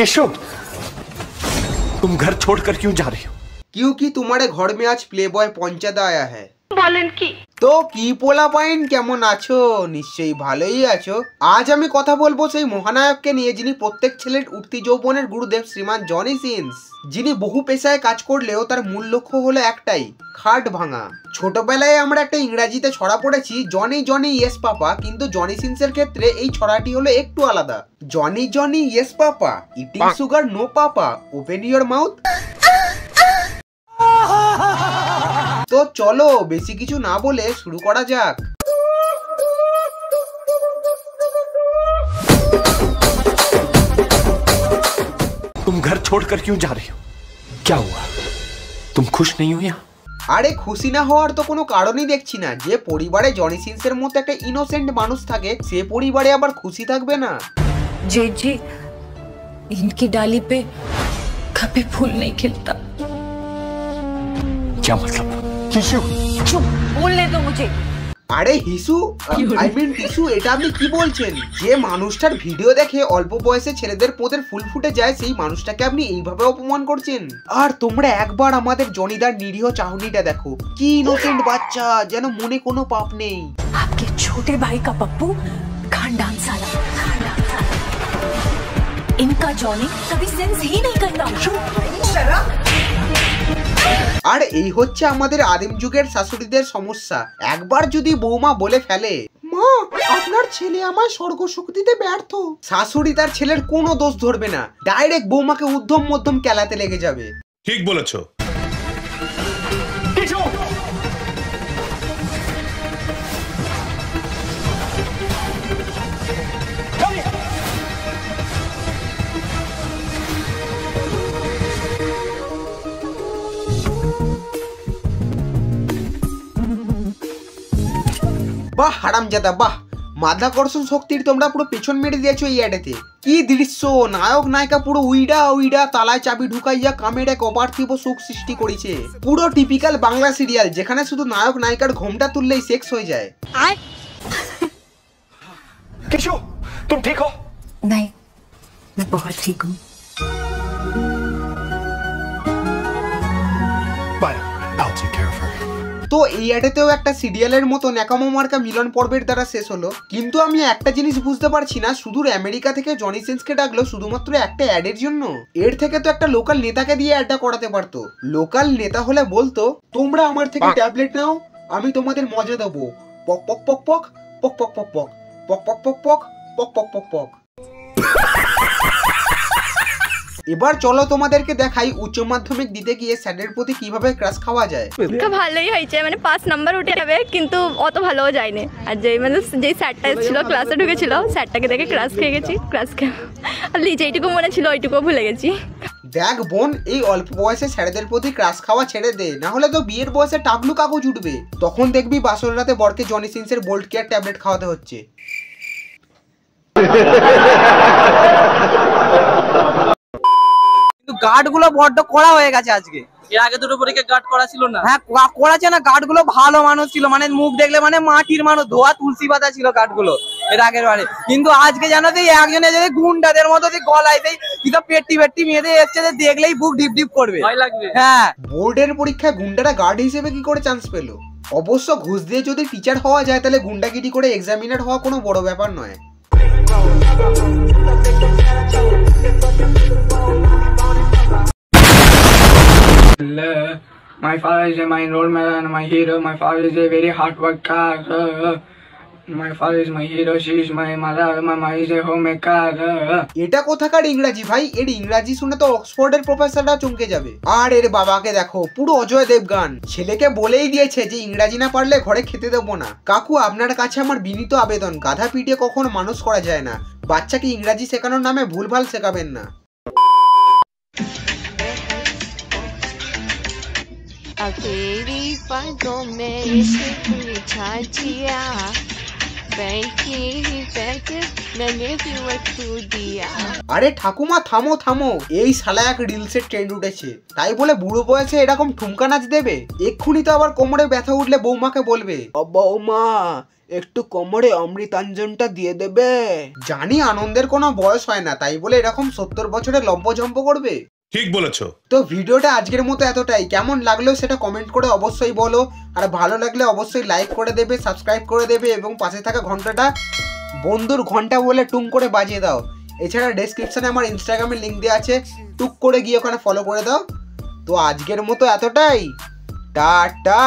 केशव, तुम घर छोड़कर क्यों जा रही हो? क्योंकि तुम्हारे घर में आज प्ले बॉय पंचादा आया है। বলেন কি? তো কি পোলা পাইন, কেমন আছো? নিশ্চয়ই ভালোই আছো। আজ আমি কথা বলবো সেই মহানায়ককে নিয়ে, যিনি প্রত্যেক ছেলের উঠতি যৌবনের গুরুদেব শ্রীমান জনি সিন্স, যিনি বহু পেশায় কাজ করলেও তার মূল লক্ষ্য হলো একটাই, খাট ভাঙা। ছোটবেলায় আমরা একটা ইংরাজিতে ছড়া পড়েছি, জনি জনি ইয়েস পাপা, কিন্তু জনি সিন্সের ক্ষেত্রে এই ছড়াটি হলো একটু আলাদা। Johnny Johnny yes papa, eating sugar no papa, open your mouth. তো চলো বেশি কিছু না বলে শুরু করা যাক। तुम घर छोड़कर क्यों जा रही हो? क्या हुआ? तुम खुश नहीं हो यहाँ? আরে খুশি না হওয়ার তো কোনো কারণই দেখছি না। যে পরিবারে জনি সিন্সের মতো একটা ইনোসেন্ট মানুষ থাকে, সে পরিবারে আবার খুশি থাকবে না? जेठ जी, इनकी डाली पे कभी फूल नहीं खिलता। क्या मतलब? चुप, बोलने दो मुझे। আরে হিসু, আই মিন টিসু, এটা আপনি কি বলছেন? যে মানুষটার ভিডিও দেখে অল্প বয়সে ছেলেদের পোদের ফুল ফুটে যায়, সেই মানুষটাকে আপনি এইভাবে অপমান করছেন? আর তোমরা একবার আমাদের জনিদার নিরীহ চাহনিটা দেখো, কি ইনোসেন্ট বাচ্চা, যেন মনে কোনো পাপ নেই। आपके छोटे भाई का पप्पू खानदान साला, इनका जॉनी कभी सेंस ही नहीं करता। আর এই হচ্ছে আমাদের আদিম যুগের শাশুড়িদের সমস্যা। একবার যদি বৌমা বলে ফেলে, মা আপনার ছেলে আমায় স্বর্গ সুখ দিতে ব্যর্থ, শাশুড়ি তার ছেলের কোনো দোষ ধরবে না, ডাইরেক্ট বৌমাকে উদ্ধম মধ্যম কেলাতে লেগে যাবে। ঠিক বলেছো। বাহ হারামজাদা বাহ, মাধ্যাকর্ষণ শক্তির তোমরা পুরো পেছন মেরে দিয়েছো এই অ্যাডেতে। কি দৃশ্য, নায়ক নায়িকা পুরো উইডা উইডা তালায় চাবি ঢুকাইয়া কামের এক অপার্থিব সুখ সৃষ্টি করেছে। পুরো টিপিক্যাল বাংলা সিরিয়াল, যেখানে শুধু নায়ক নায়িকার ঘোমটা তুললেই সেক্স হয়ে যায়। केशव, तुम ठीक हो? नहीं, मैं बहुत ठीक हूँ। Bye. I'll take care of her. তো এই অ্যাডেতেও একটা সিরিয়ালের মতো ন্যাকামো মার্কা মিলন পর্বের দ্বারা শেষ হলো। কিন্তু আমি একটা জিনিস বুঝতে পারছি না, সুদূর আমেরিকা থেকে জনি সিন্সকে ডাকলো শুধুমাত্র একটা অ্যাডের জন্য? এর থেকে তো একটা লোকাল নেতাকে দিয়ে অ্যাডটা করাতে পারতো। লোকাল নেতা হলে বলতো, তোমরা আমার থেকে ট্যাবলেট নাও, আমি তোমাদের মজা দেবো, পক পক পক পক পক পক পক পক পক পক পক পক পক পক পক পক। এবার চলো তোমাদেরকে দেখাই উচ্চ মাধ্যমিক দিতে গিয়ে স্যারের প্রতি কিভাবে ক্রাশ খাওয়া যায়। ভালোই হয়েছে, মানে 5 নাম্বার উঠে যাবে, কিন্তু অত ভালোও যায়নি। আর যেই স্যারটা ছিল ক্লাসে ঢুকেছিল, স্যারটাকে দেখে ক্রাশ খেয়ে গেছি। আর যেইটুকু মনে ছিল ওইটুকুও ভুলে গেছি। দেখ বোন, এই অল্প বয়সে স্যারেদের প্রতি ক্রাশ খাওয়া ছেড়ে দে, না হলে তো বিয়ের বয়সে টাবলু কাগজ উঠবে। তখন দেখবি বাসর রাতে বরকে জনি সিন্সের বোল্ট কেয়ার ট্যাবলেট খাওয়াতে হচ্ছে। গার্ড গুলো বড্ড কড়া হয়ে গেছে আজকে। এর আগে দুটো পরীক্ষা গার্ড করা ছিল না। হ্যাঁ করাছে না, গার্ড গুলো ভালো মানুষ ছিল, মানে মুখ দেখলে মানে মাটির মানুষ, ধোয়া তুলসী পাতা ছিল গার্ড গুলো এর আগের বারে। কিন্তু আজকে জানো তো একজনে যদি গুন্ডাদের মতো গলায় দেয়, কিন্তু পেট্টি পেট্টি মেয়েদের এসছে, দেখলেই বুক ডিপ ডিপ করবে, ভয় লাগবে। হ্যাঁ, বোর্ডের পরীক্ষায় গুন্ডারা গার্ড হিসেবে কি করে চান্স পেলো? অবশ্য ঘুষ দিয়ে যদি টিচার হওয়া যায়, তাহলে গুন্ডাগিরি করে এক্সামিনার হওয়া কোনো বড় ব্যাপার নয়। My father is my role model and my hero. My father is a very hard worker. My father is my hero. She is my mother. My mother is a homemaker. এটা কোথাকার ইংরাজি ভাই? এর ইংরাজি শুনে তো অক্সফোর্ডের প্রফেসররা চমকে যাবে। আর এর বাবাকে দেখো, পুরো অজয় দেবগান। ছেলেকে বলেই দিয়েছে যে ইংরাজি না পারলে ঘরে খেতে দেবো না। কাকু, আপনার কাছে আমার বিনীত আবেদন, গাধা পিটিয়ে কখনো মানুষ করা যায় না। বাচ্চাকে ইংরাজি শেখানোর নামে ভুলভাল শেখাবেন না। Aquele fantome se pulichatia আরে ঠাকুমা থামো থামো, এই শালা এক রিলসের ট্রেন্ড উঠেছে, তাই বলে বুড়ো বয়সে এরকম ঠুমকা নাচ দেবে? এক্ষুনি তো আবার কোমরে ব্যথা উঠলে বৌমাকে বলবে, বৌমা একটু কোমরে অমৃতাঞ্জনটা দিয়ে দেবে। জানি আনন্দের কোনো বয়স হয় না, তাই বলে এরকম 70 বছরে লম্পঝম্প করবে? ঠিক বলেছো। তো ভিডিওটা আজকের মতো এতটাই। কেমন লাগলো সেটা কমেন্ট করে অবশ্যই বলো, আর ভালো লাগলে অবশ্যই লাইক করে দেবে, সাবস্ক্রাইব করে দেবে এবং পাশে থাকা ঘন্টাটা বন্ধুর ঘন্টা বলে টুং করে বাজিয়ে দাও। এছাড়া ডেসক্রিপশনে আমার ইনস্টাগ্রামের লিঙ্ক দেওয়া আছে, টুক করে গিয়ে ওখানে ফলো করে দাও। তো আজকের মতো এতটাই, টাটা।